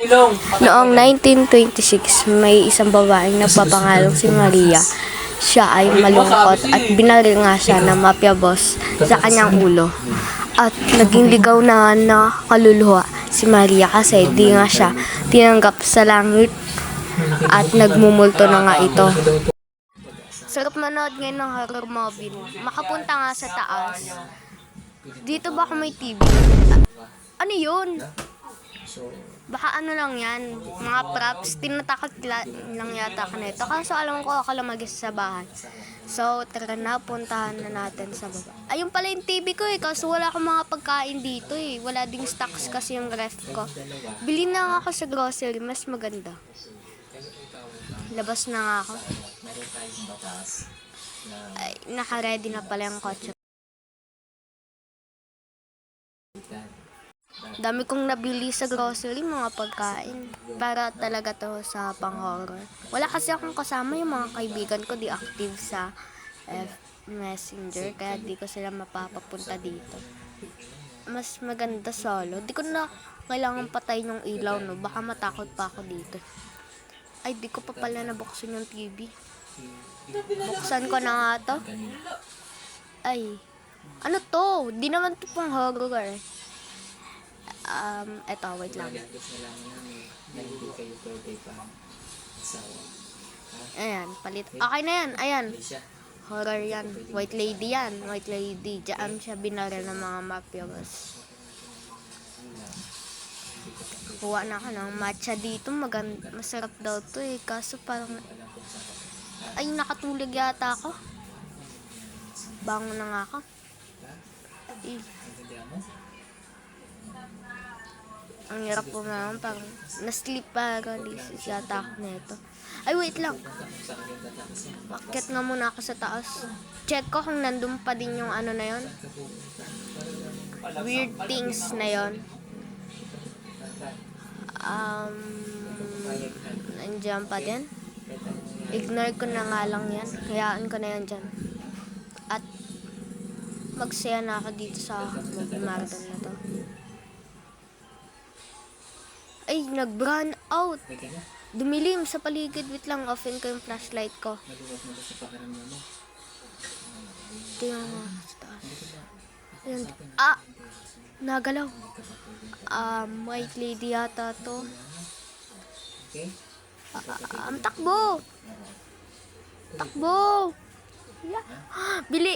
Noong 1926, may isang babaeng nagpapangalang si Maria. Siya ay malungkot at binaril nga siya ng mafia boss sa kanyang ulo. At naging ligaw na kaluluwa si Maria kasi di nga siya tinanggap sa langit at nagmumulto na nga ito. Sarap manood ngayon ng horror movie. Makapunta nga sa taas. Dito ba may TV? Ano yun? Baka ano lang yan, mga props, tinatakot lang yata ka nito. Kaso alam ko ako lang mag-isa sa bahay. So, tara na, puntahan na natin sa baba. Ayun pala yung TV ko eh, kaso wala akong mga pagkain dito eh. Wala ding stocks kasi yung ref ko. Bili na nga ako sa grocery, mas maganda. Labas na nga ako. Ay, naka-ready na pala yung kotse. Dami kong nabili sa grocery, mga pagkain. Para talaga to sa pang-horror. Wala kasi akong kasama, yung mga kaibigan ko di active sa Messenger. Kaya di ko sila mapapapunta dito. Mas maganda solo. Di ko na kailangan patay ng ilaw, no? Baka matakot pa ako dito. Ay, di ko pa pala nabuksan yung TV. Buksan ko na nga to. Ay, ano to? Di naman to pang horror eh. Eto, wait lang. Ayan, palit. Okay na yan, ayan. Horror yan. White lady yan. White lady. Diyan siya binaril ng mga mafia boss. Kuha na ako ng matcha dito. Masarap daw to eh. Kaso parang... Ay, nakatulog yata ako. Bangon na nga ako. Eh. Ang hirap po naman, parang na-sleep paralysis yata ako nito. Ay, wait lang. Bakit nga muna ako sa taas. Check ko kung nandun pa din yung ano na yon. Weird things na yon. Nandiyan pa din. Ignore ko na nga lang yan. Hayaan ko na yan dyan. At magsaya na ako dito sa movie marathon na to. Ay, nag-brown out. Dumilim sa paligid. Wait lang, offin ko yung flashlight ko. Ito yung sa taas. Ayan. Ah! Nagalaw. White lady yata to. Takbo! Takbo! Yeah. Bili!